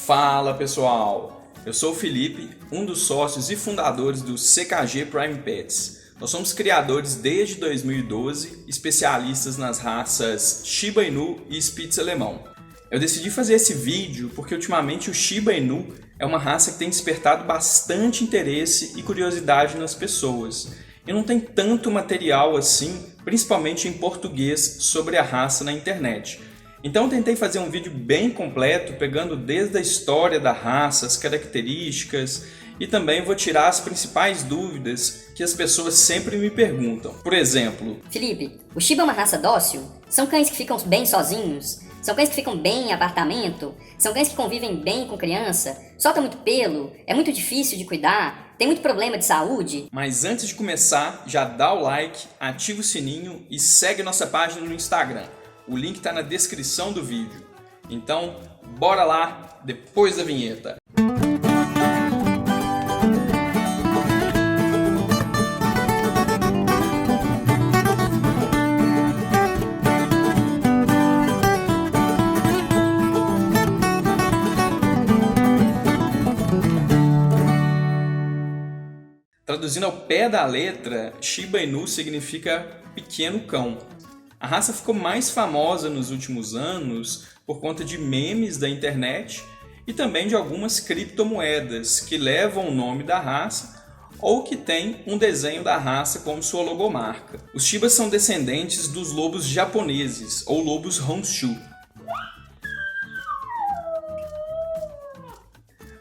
Fala pessoal, eu sou o Felipe, um dos sócios e fundadores do CKG Prime Pets. Nós somos criadores desde 2012, especialistas nas raças Shiba Inu e Spitz alemão. Eu decidi fazer esse vídeo porque ultimamente o Shiba Inu é uma raça que tem despertado bastante interesse e curiosidade nas pessoas. E não tem tanto material assim, principalmente em português, sobre a raça na internet. Então eu tentei fazer um vídeo bem completo, pegando desde a história da raça, as características, e também vou tirar as principais dúvidas que as pessoas sempre me perguntam. Por exemplo, Felipe, o Shiba é uma raça dócil? São cães que ficam bem sozinhos? São cães que ficam bem em apartamento? São cães que convivem bem com criança? Soltam muito pelo? É muito difícil de cuidar? Tem muito problema de saúde? Mas antes de começar, já dá o like, ativa o sininho e segue nossa página no Instagram. O link está na descrição do vídeo. Então, bora lá, depois da vinheta. Traduzindo ao pé da letra, Shiba Inu significa pequeno cão. A raça ficou mais famosa nos últimos anos por conta de memes da internet e também de algumas criptomoedas que levam o nome da raça ou que têm um desenho da raça como sua logomarca. Os Shibas são descendentes dos lobos japoneses ou lobos Honshu.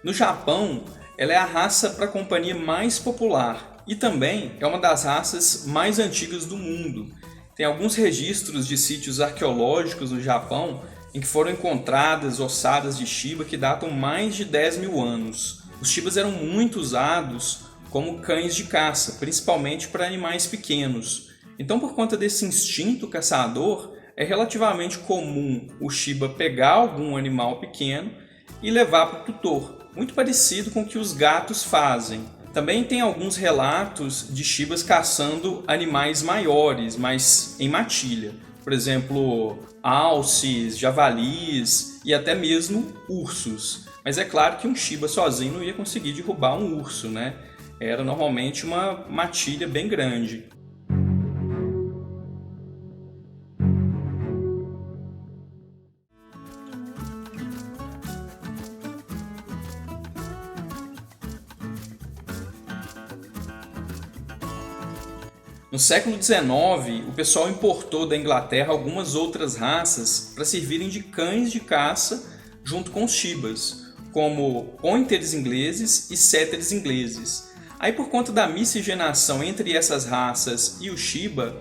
No Japão, ela é a raça para companhia mais popular e também é uma das raças mais antigas do mundo. Tem alguns registros de sítios arqueológicos no Japão em que foram encontradas ossadas de Shiba que datam mais de 10 mil anos. Os Shibas eram muito usados como cães de caça, principalmente para animais pequenos. Então, por conta desse instinto caçador, é relativamente comum o Shiba pegar algum animal pequeno e levar para o tutor, muito parecido com o que os gatos fazem. Também tem alguns relatos de Shibas caçando animais maiores, mas em matilha. Por exemplo, alces, javalis e até mesmo ursos. Mas é claro que um Shiba sozinho não ia conseguir derrubar um urso, né? Era normalmente uma matilha bem grande. No século XIX, o pessoal importou da Inglaterra algumas outras raças para servirem de cães de caça junto com os Shibas, como pointers ingleses e setters ingleses. Aí, por conta da miscigenação entre essas raças e o Shiba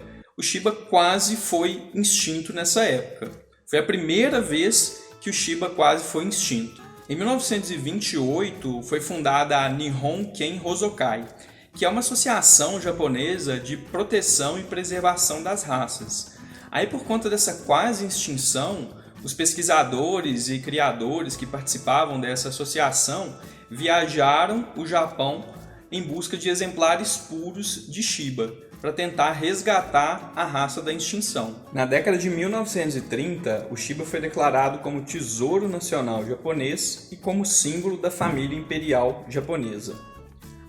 quase foi extinto nessa época. Foi a primeira vez que o Shiba quase foi extinto. Em 1928, foi fundada a Nihon Ken Hosokai, que é uma associação japonesa de proteção e preservação das raças. Aí, por conta dessa quase extinção, os pesquisadores e criadores que participavam dessa associação viajaram o Japão em busca de exemplares puros de Shiba, para tentar resgatar a raça da extinção. Na década de 1930, o Shiba foi declarado como Tesouro Nacional Japonês e como símbolo da família imperial japonesa.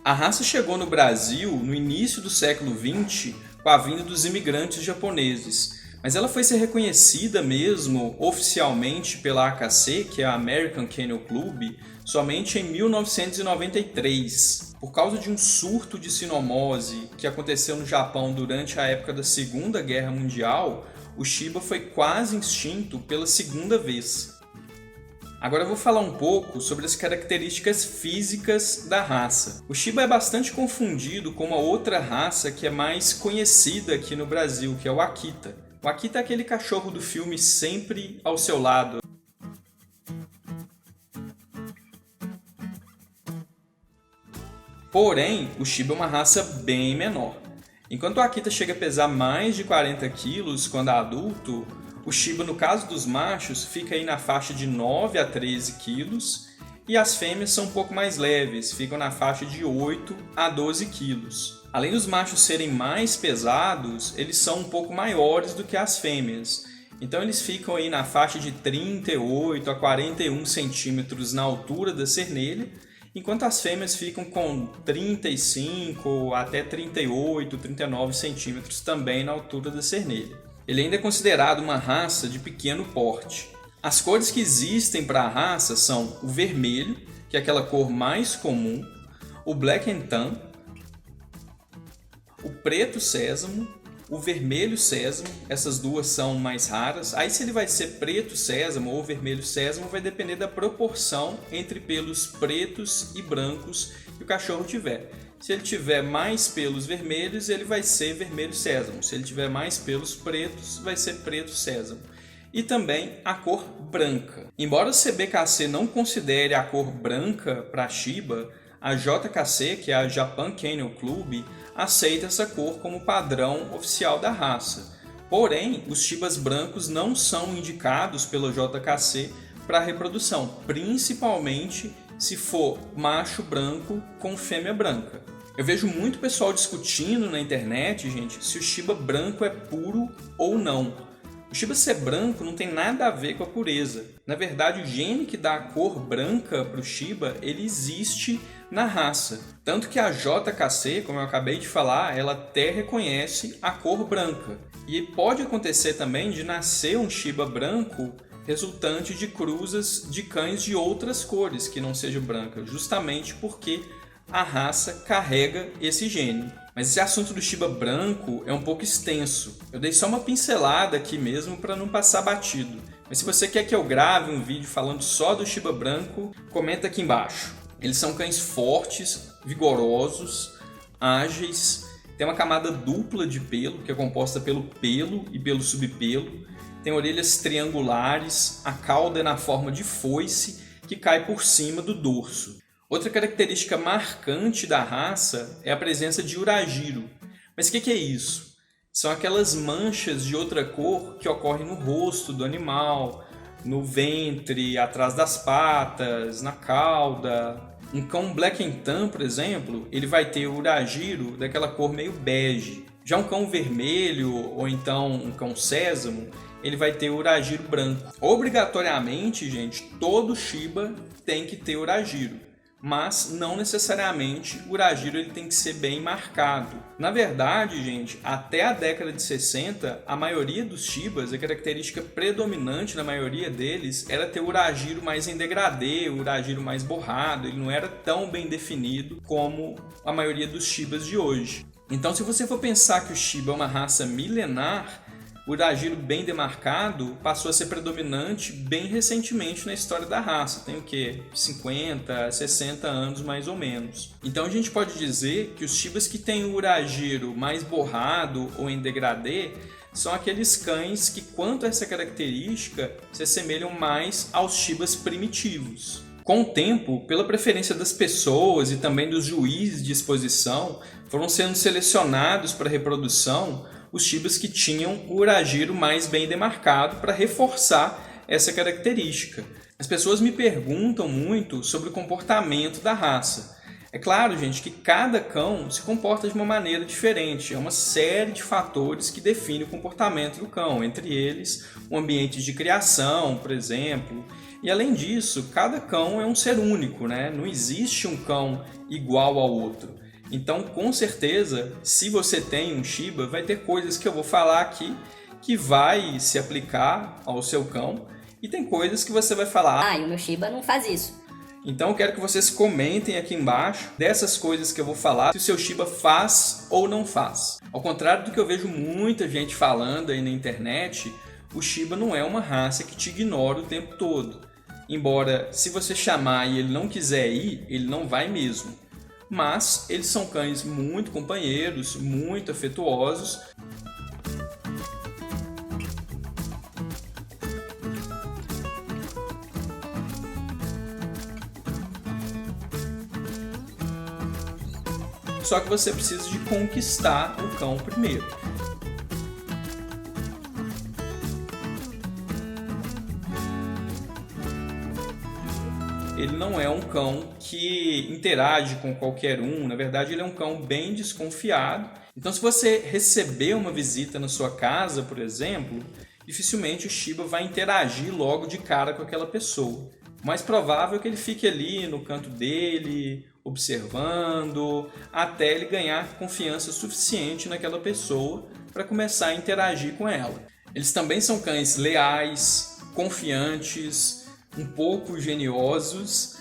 A raça chegou no Brasil no início do século XX com a vinda dos imigrantes japoneses, mas ela foi ser reconhecida mesmo oficialmente pela AKC, que é a American Kennel Club, somente em 1993. Por causa de um surto de sinomose que aconteceu no Japão durante a época da Segunda Guerra Mundial, o Shiba foi quase extinto pela segunda vez. Agora eu vou falar um pouco sobre as características físicas da raça. O Shiba é bastante confundido com uma outra raça que é mais conhecida aqui no Brasil, que é o Akita. O Akita é aquele cachorro do filme Sempre ao Seu Lado. Porém, o Shiba é uma raça bem menor. Enquanto o Akita chega a pesar mais de 40 quilos quando adulto, o Shiba, no caso dos machos, fica aí na faixa de 9 a 13 quilos e as fêmeas são um pouco mais leves, ficam na faixa de 8 a 12 quilos. Além dos machos serem mais pesados, eles são um pouco maiores do que as fêmeas Então eles ficam aí na faixa de 38 a 41 centímetros na altura da cernelha, enquanto as fêmeas ficam com 35 até 38, 39 centímetros também na altura da cernelha. Ele ainda é considerado uma raça de pequeno porte. As cores que existem para a raça são o vermelho, que é aquela cor mais comum, o black and tan, o preto sésamo, o vermelho sésamo, essas duas são mais raras. Aí se ele vai ser preto sésamo ou vermelho sésamo vai depender da proporção entre pelos pretos e brancos que o cachorro tiver. Se ele tiver mais pelos vermelhos, ele vai ser vermelho sésamo. Se ele tiver mais pelos pretos, vai ser preto sésamo. E também a cor branca. Embora o CBKC não considere a cor branca para Shiba, a JKC, que é a Japan Kennel Club, aceita essa cor como padrão oficial da raça. Porém, os Shibas brancos não são indicados pela JKC para reprodução, principalmente se for macho branco com fêmea branca. Eu vejo muito pessoal discutindo na internet, gente, se o Shiba branco é puro ou não. O Shiba ser branco não tem nada a ver com a pureza. Na verdade, o gene que dá a cor branca para o Shiba, ele existe na raça. Tanto que a JKC, como eu acabei de falar, ela até reconhece a cor branca. E pode acontecer também de nascer um Shiba branco resultante de cruzas de cães de outras cores que não seja branca, justamente porque a raça carrega esse gene. Mas esse assunto do Shiba branco é um pouco extenso. Eu dei só uma pincelada aqui mesmo para não passar batido. Mas se você quer que eu grave um vídeo falando só do Shiba branco, comenta aqui embaixo. Eles são cães fortes, vigorosos, ágeis, tem uma camada dupla de pelo, que é composta pelo pelo e pelo subpelo, tem orelhas triangulares, a cauda é na forma de foice, que cai por cima do dorso. Outra característica marcante da raça é a presença de uragiro. Mas o que é isso? São aquelas manchas de outra cor que ocorrem no rosto do animal, no ventre, atrás das patas, na cauda. Um cão black and tan, por exemplo, ele vai ter uragiro daquela cor meio bege. Já um cão vermelho ou então um cão sésamo, ele vai ter uragiro branco. Obrigatoriamente, gente, todo Shiba tem que ter uragiro. Mas não necessariamente o uragiro ele tem que ser bem marcado. Na verdade, gente, até a década de 60, a maioria dos Shibas, a característica predominante na maioria deles era ter o uragiro mais em degradê, o uragiro mais borrado, ele não era tão bem definido como a maioria dos Shibas de hoje. Então, se você for pensar que o Shiba é uma raça milenar, o uragiro bem demarcado passou a ser predominante bem recentemente na história da raça. Tem o quê? 50, 60 anos mais ou menos. Então a gente pode dizer que os Shibas que têm o uragiro mais borrado ou em degradê são aqueles cães que, quanto a essa característica, se assemelham mais aos Shibas primitivos. Com o tempo, pela preferência das pessoas e também dos juízes de exposição, foram sendo selecionados para reprodução os Shibas que tinham o uragiro mais bem demarcado para reforçar essa característica. As pessoas me perguntam muito sobre o comportamento da raça. É claro, gente, que cada cão se comporta de uma maneira diferente. É uma série de fatores que definem o comportamento do cão, entre eles o ambiente de criação, por exemplo. E além disso, cada cão é um ser único, né? Não existe um cão igual ao outro. Então, com certeza, se você tem um Shiba, vai ter coisas que eu vou falar aqui que vai se aplicar ao seu cão e tem coisas que você vai falar: e o meu Shiba não faz isso. Então, eu quero que vocês comentem aqui embaixo dessas coisas que eu vou falar, se o seu Shiba faz ou não faz. Ao contrário do que eu vejo muita gente falando aí na internet, o Shiba não é uma raça que te ignora o tempo todo. Embora, se você chamar e ele não quiser ir, ele não vai mesmo. Mas eles são cães muito companheiros, muito afetuosos. Só que você precisa de conquistar o cão primeiro. Ele não é um cão que interage com qualquer um, na verdade ele é um cão bem desconfiado. Então se você receber uma visita na sua casa, por exemplo, dificilmente o Shiba vai interagir logo de cara com aquela pessoa. O mais provável é que ele fique ali no canto dele, observando, até ele ganhar confiança suficiente naquela pessoa para começar a interagir com ela. Eles também são cães leais, confiantes, um pouco geniosos,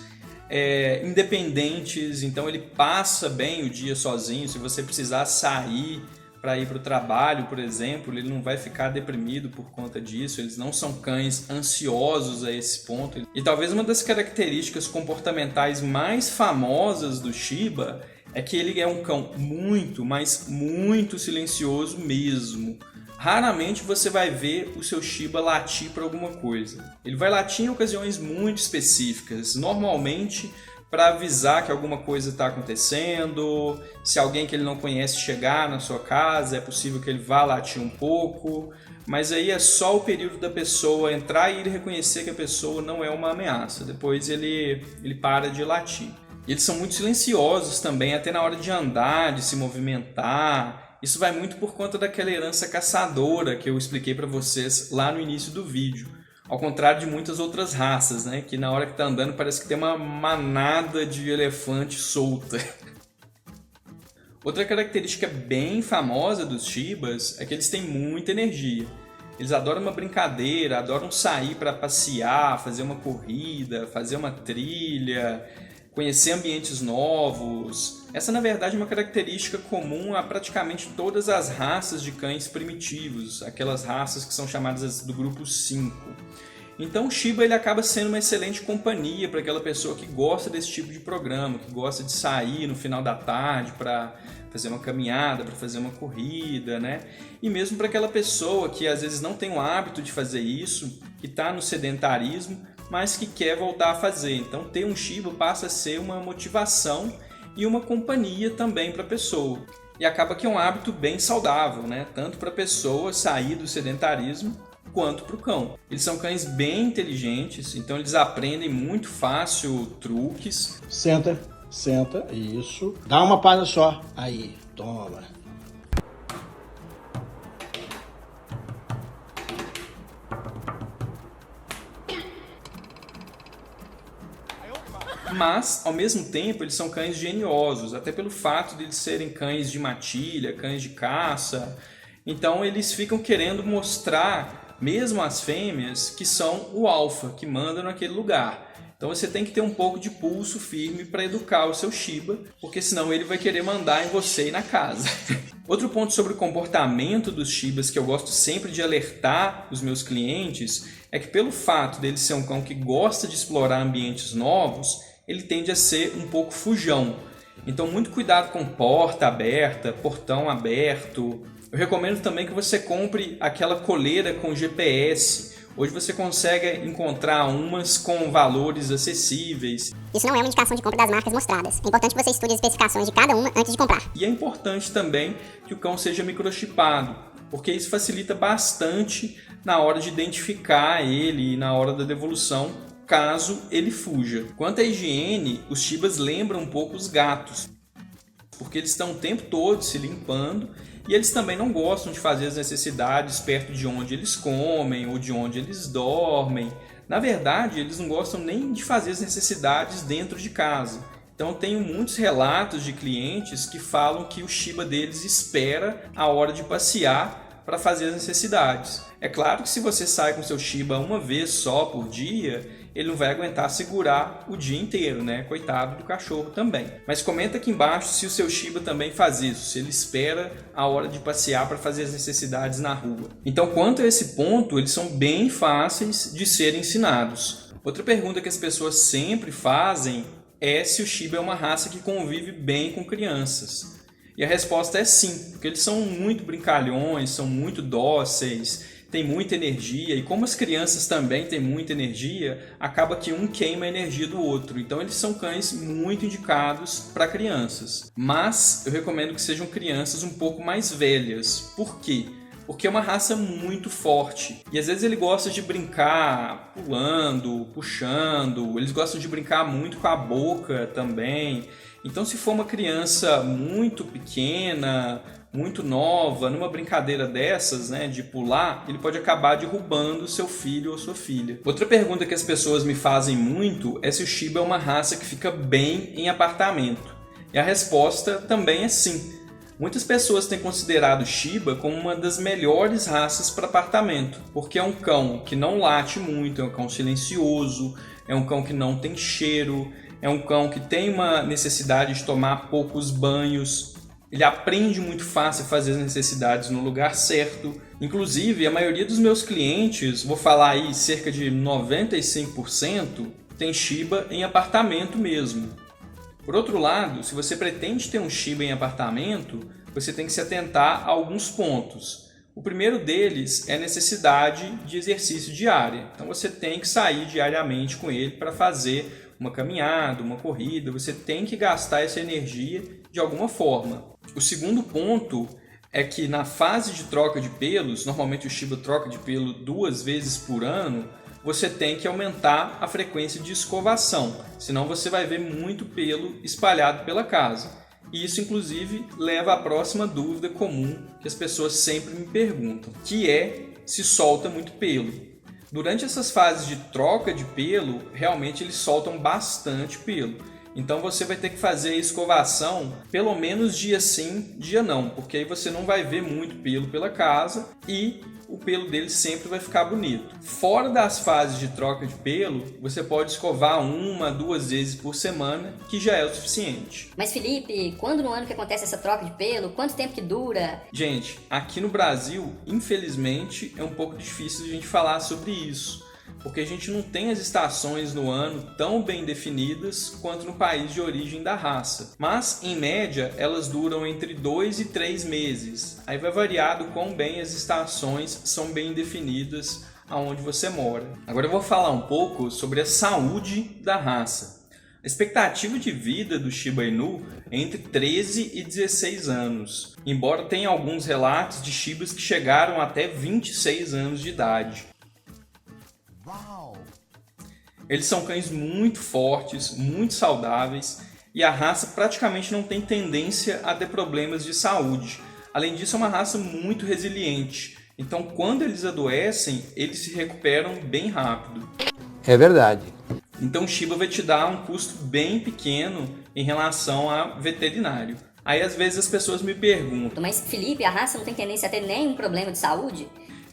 independentes, então ele passa bem o dia sozinho. Se você precisar sair para ir para o trabalho, por exemplo, ele não vai ficar deprimido por conta disso. Eles não são cães ansiosos a esse ponto. E talvez uma das características comportamentais mais famosas do Shiba é que ele é um cão muito, mas muito silencioso mesmo. Raramente você vai ver o seu Shiba latir para alguma coisa. Ele vai latir em ocasiões muito específicas, normalmente para avisar que alguma coisa está acontecendo. Se alguém que ele não conhece chegar na sua casa, é possível que ele vá latir um pouco, mas aí é só o período da pessoa entrar e ele reconhecer que a pessoa não é uma ameaça. Depois ele para de latir. E eles são muito silenciosos também, até na hora de andar, de se movimentar. Isso vai muito por conta daquela herança caçadora que eu expliquei para vocês lá no início do vídeo. Ao contrário de muitas outras raças, né? Que na hora que está andando parece que tem uma manada de elefante solta. Outra característica bem famosa dos Shibas é que eles têm muita energia. Eles adoram uma brincadeira, adoram sair para passear, fazer uma corrida, fazer uma trilha, conhecer ambientes novos. Essa, na verdade, é uma característica comum a praticamente todas as raças de cães primitivos, aquelas raças que são chamadas do grupo 5. Então o Shiba ele acaba sendo uma excelente companhia para aquela pessoa que gosta desse tipo de programa, que gosta de sair no final da tarde para fazer uma caminhada, para fazer uma corrida, né? E mesmo para aquela pessoa que às vezes não tem o hábito de fazer isso, que está no sedentarismo, mas que quer voltar a fazer. Então ter um Shiba passa a ser uma motivação e uma companhia também para a pessoa. E acaba que é um hábito bem saudável, né? Tanto para a pessoa sair do sedentarismo, quanto para o cão. Eles são cães bem inteligentes, então eles aprendem muito fácil truques. Senta, isso. Dá uma pausa só. Aí, toma. Mas, ao mesmo tempo, eles são cães geniosos, até pelo fato de eles serem cães de matilha, cães de caça. Então eles ficam querendo mostrar, mesmo as fêmeas, que são o alfa, que manda naquele lugar. Então você tem que ter um pouco de pulso firme para educar o seu Shiba, porque senão ele vai querer mandar em você e na casa. Outro ponto sobre o comportamento dos Shibas que eu gosto sempre de alertar os meus clientes é que, pelo fato dele ser um cão que gosta de explorar ambientes novos, ele tende a ser um pouco fujão. Então muito cuidado com porta aberta, portão aberto. Eu recomendo também que você compre aquela coleira com GPS. Hoje você consegue encontrar umas com valores acessíveis. Isso não é uma indicação de compra das marcas mostradas. É importante que você estude as especificações de cada uma antes de comprar. E é importante também que o cão seja microchipado, porque isso facilita bastante na hora de identificar ele e na hora da devolução, caso ele fuja. Quanto à higiene, os Shibas lembram um pouco os gatos, porque eles estão o tempo todo se limpando. E eles também não gostam de fazer as necessidades perto de onde eles comem ou de onde eles dormem. Na verdade, eles não gostam nem de fazer as necessidades dentro de casa. Então, eu tenho muitos relatos de clientes que falam que o Shiba deles espera a hora de passear para fazer as necessidades. É claro que se você sai com seu Shiba uma vez só por dia, ele não vai aguentar segurar o dia inteiro, né? Coitado do cachorro também. Mas comenta aqui embaixo se o seu Shiba também faz isso, se ele espera a hora de passear para fazer as necessidades na rua. Então, quanto a esse ponto, eles são bem fáceis de serem ensinados. Outra pergunta que as pessoas sempre fazem é se o Shiba é uma raça que convive bem com crianças. E a resposta é sim, porque eles são muito brincalhões, são muito dóceis, têm muita energia, e como as crianças também têm muita energia, acaba que um queima a energia do outro. Então eles são cães muito indicados para crianças. Mas eu recomendo que sejam crianças um pouco mais velhas. Por quê? porque é uma raça muito forte. E às vezes ele gosta de brincar pulando, puxando, eles gostam de brincar muito com a boca também. Então, se for uma criança muito pequena, muito nova, numa brincadeira dessas, né, de pular, ele pode acabar derrubando seu filho ou sua filha. Outra pergunta que as pessoas me fazem muito é se o Shiba é uma raça que fica bem em apartamento. E a resposta também é sim. Muitas pessoas têm considerado o Shiba como uma das melhores raças para apartamento, porque é um cão que não late muito, é um cão silencioso, é um cão que não tem cheiro, é um cão que tem uma necessidade de tomar poucos banhos, ele aprende muito fácil a fazer as necessidades no lugar certo. Inclusive, a maioria dos meus clientes, vou falar aí cerca de 95%, tem Shiba em apartamento mesmo. Por outro lado, se você pretende ter um Shiba em apartamento, você tem que se atentar a alguns pontos. O primeiro deles é a necessidade de exercício diário. Então você tem que sair diariamente com ele para fazer uma caminhada, uma corrida, você tem que gastar essa energia de alguma forma. O segundo ponto é que na fase de troca de pelos, normalmente o Shiba troca de pelo 2 vezes por ano, você tem que aumentar a frequência de escovação, senão você vai ver muito pelo espalhado pela casa. E isso, inclusive, leva à próxima dúvida comum que as pessoas sempre me perguntam, que é se solta muito pelo. Durante essas fases de troca de pelo, realmente eles soltam bastante pelo. Então você vai ter que fazer a escovação pelo menos dia sim, dia não, porque aí você não vai ver muito pelo pela casa e o pelo dele sempre vai ficar bonito. Fora das fases de troca de pelo, você pode escovar 1, 2 vezes por semana, que já é o suficiente. Mas Felipe, quando no ano que acontece essa troca de pelo? Quanto tempo que dura? Gente, aqui no Brasil, infelizmente, é um pouco difícil de a gente falar sobre isso, porque a gente não tem as estações no ano tão bem definidas quanto no país de origem da raça. Mas, em média, elas duram entre 2 e 3 meses. Aí vai variar do quão bem as estações são bem definidas aonde você mora. Agora eu vou falar um pouco sobre a saúde da raça. A expectativa de vida do Shiba Inu é entre 13 e 16 anos, embora tenha alguns relatos de Shibas que chegaram até 26 anos de idade. Eles são cães muito fortes, muito saudáveis e a raça praticamente não tem tendência a ter problemas de saúde. Além disso, é uma raça muito resiliente. Então, quando eles adoecem, eles se recuperam bem rápido. É verdade. Então, o Shiba vai te dar um custo bem pequeno em relação a veterinário. Aí, às vezes, as pessoas me perguntam: Mas Felipe, a raça não tem tendência a ter nenhum problema de saúde?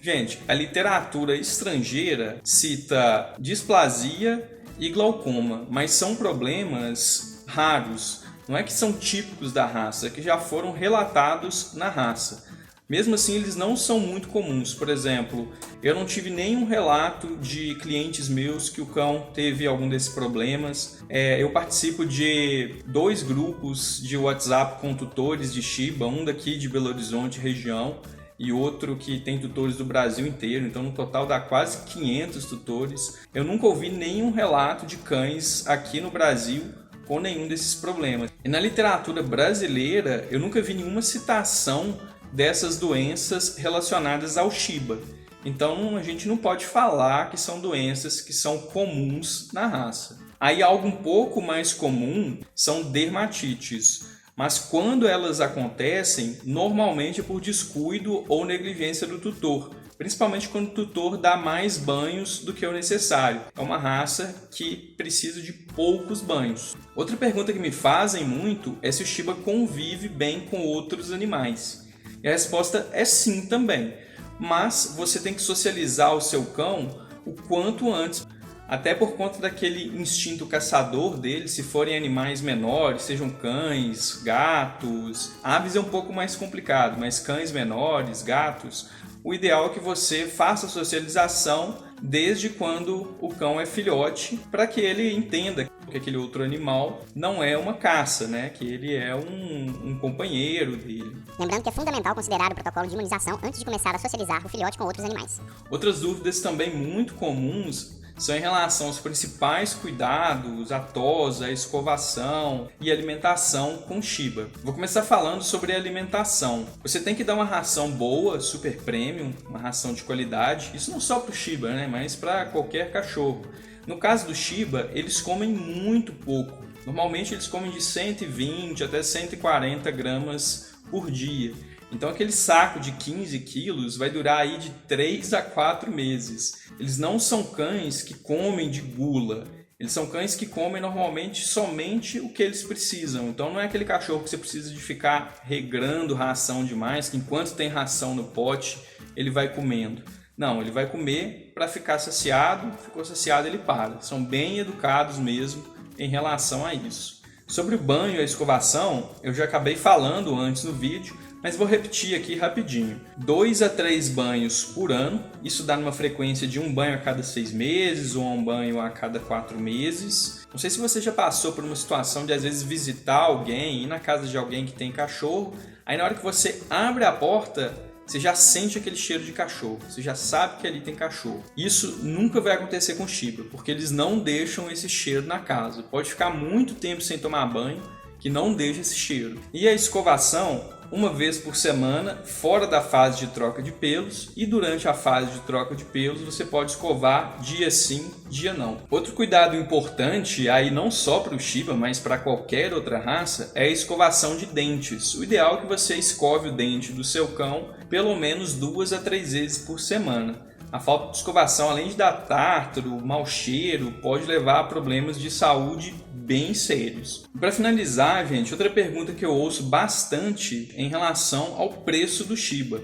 Gente, a literatura estrangeira cita displasia e glaucoma, mas são problemas raros. Não é que são típicos da raça, é que já foram relatados na raça. Mesmo assim, eles não são muito comuns. Por exemplo, eu não tive nenhum relato de clientes meus que o cão teve algum desses problemas. Eu participo de 2 grupos de WhatsApp com tutores de Shiba, um daqui de Belo Horizonte, região, e outro que tem tutores do Brasil inteiro, então no total dá quase 500 tutores. Eu nunca ouvi nenhum relato de cães aqui no Brasil com nenhum desses problemas. E na literatura brasileira, eu nunca vi nenhuma citação dessas doenças relacionadas ao Shiba. Então a gente não pode falar que são doenças que são comuns na raça. Aí algo um pouco mais comum são dermatites. Mas quando elas acontecem, normalmente é por descuido ou negligência do tutor, principalmente quando o tutor dá mais banhos do que o necessário. É uma raça que precisa de poucos banhos. Outra pergunta que me fazem muito é se o Shiba convive bem com outros animais. E a resposta é sim também, mas você tem que socializar o seu cão o quanto antes. Até por conta daquele instinto caçador dele, se forem animais menores, sejam cães, gatos, aves é um pouco mais complicado, mas cães menores, gatos, o ideal é que você faça a socialização desde quando o cão é filhote, para que ele entenda que aquele outro animal não é uma caça, né? Que ele é um companheiro dele. Lembrando que é fundamental considerar o protocolo de imunização antes de começar a socializar o filhote com outros animais. Outras dúvidas também muito comuns são em relação aos principais cuidados, a tosa, a escovação e alimentação com Shiba. Vou começar falando sobre a alimentação. Você tem que dar uma ração boa, super premium, uma ração de qualidade, isso não só para o Shiba, né, mas para qualquer cachorro. No caso do Shiba, eles comem muito pouco. Normalmente eles comem de 120 até 140 gramas por dia. Então aquele saco de 15 quilos vai durar aí de 3 a 4 meses. Eles não são cães que comem de gula. Eles são cães que comem normalmente somente o que eles precisam. Então não é aquele cachorro que você precisa de ficar regrando ração demais, que enquanto tem ração no pote, ele vai comendo. Não, ele vai comer para ficar saciado, ficou saciado ele para. São bem educados mesmo em relação a isso. Sobre o banho e a escovação, eu já acabei falando antes no vídeo, mas vou repetir aqui rapidinho. 2 a 3 banhos por ano, isso dá numa frequência de um banho a cada 6 meses ou um banho a cada 4 meses. Não sei se você já passou por uma situação de às vezes visitar alguém, ir na casa de alguém que tem cachorro, aí na hora que você abre a porta, você já sente aquele cheiro de cachorro, você já sabe que ali tem cachorro. Isso nunca vai acontecer com Shiba, porque eles não deixam esse cheiro na casa. Pode ficar muito tempo sem tomar banho, que não deixa esse cheiro. E a escovação, uma vez por semana, fora da fase de troca de pelos, e durante a fase de troca de pelos você pode escovar dia sim, dia não. Outro cuidado importante, aí não só para o Shiba, mas para qualquer outra raça, é a escovação de dentes. O ideal é que você escove o dente do seu cão pelo menos 2 a 3 vezes por semana. A falta de escovação, além de dar tártaro, mau cheiro, pode levar a problemas de saúde bem sérios. Para finalizar, gente, outra pergunta que eu ouço bastante em relação ao preço do Shiba.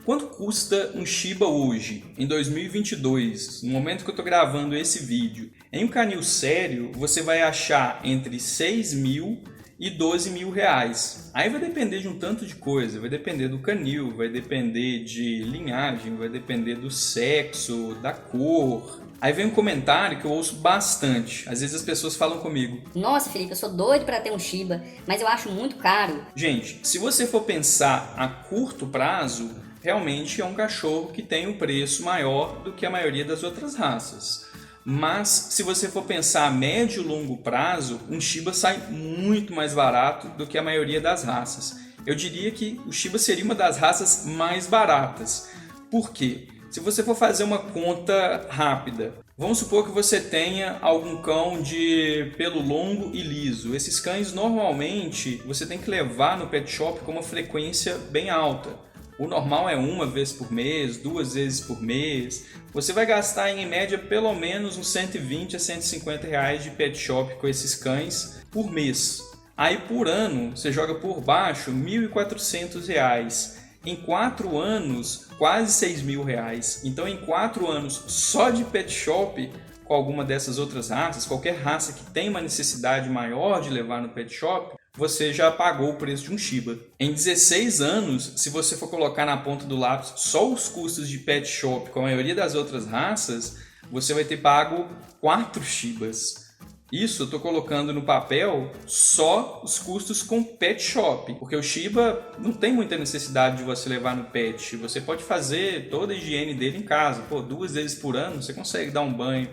Quanto custa um Shiba hoje, em 2022, no momento que eu estou gravando esse vídeo? Em um canil sério, você vai achar entre 6 mil e 12 mil reais. Aí vai depender de um tanto de coisa, vai depender do canil, vai depender de linhagem, vai depender do sexo, da cor. Aí vem um comentário que eu ouço bastante. Às vezes as pessoas falam comigo: nossa, Felipe, eu sou doido para ter um Shiba, mas eu acho muito caro. Gente, se você for pensar a curto prazo, realmente é um cachorro que tem um preço maior do que a maioria das outras raças. Mas se você for pensar a médio e longo prazo, um Shiba sai muito mais barato do que a maioria das raças. Eu diria que o Shiba seria uma das raças mais baratas. Por quê? Se você for fazer uma conta rápida, vamos supor que você tenha algum cão de pelo longo e liso. Esses cães normalmente você tem que levar no pet shop com uma frequência bem alta. O normal é 1 vez por mês, 2 vezes por mês. Você vai gastar em média pelo menos uns 120 a 150 reais de pet shop com esses cães por mês. Aí por ano você joga por baixo R$ 1.400. Em 4 anos, quase 6 mil reais. Então em 4 anos só de pet shop com alguma dessas outras raças, qualquer raça que tem uma necessidade maior de levar no pet shop, você já pagou o preço de um Shiba. Em 16 anos, se você for colocar na ponta do lápis só os custos de pet shop com a maioria das outras raças, você vai ter pago 4 Shibas. Isso eu estou colocando no papel só os custos com pet shop, porque o Shiba não tem muita necessidade de você levar no pet. Você pode fazer toda a higiene dele em casa. 2 vezes por ano você consegue dar um banho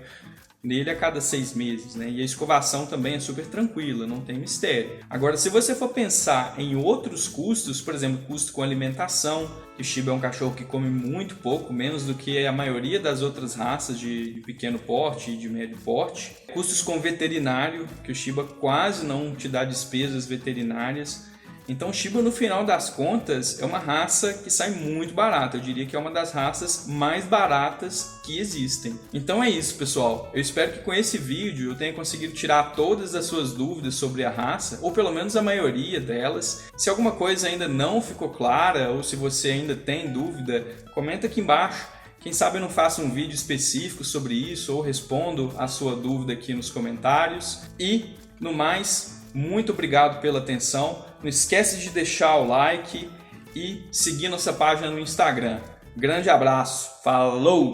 nele a cada 6 meses, né? E a escovação também é super tranquila, não tem mistério. Agora, se você for pensar em outros custos, por exemplo, custo com alimentação, que o Shiba é um cachorro que come muito pouco, menos do que a maioria das outras raças de pequeno porte e de médio porte. Custos com veterinário, que o Shiba quase não te dá despesas veterinárias. Então o Shiba, no final das contas, é uma raça que sai muito barata. Eu diria que é uma das raças mais baratas que existem. Então é isso, pessoal. Eu espero que com esse vídeo eu tenha conseguido tirar todas as suas dúvidas sobre a raça, ou pelo menos a maioria delas. Se alguma coisa ainda não ficou clara, ou se você ainda tem dúvida, comenta aqui embaixo. Quem sabe eu não faço um vídeo específico sobre isso, ou respondo a sua dúvida aqui nos comentários. E, no mais, muito obrigado pela atenção. Não esquece de deixar o like e seguir nossa página no Instagram. Grande abraço. Falou!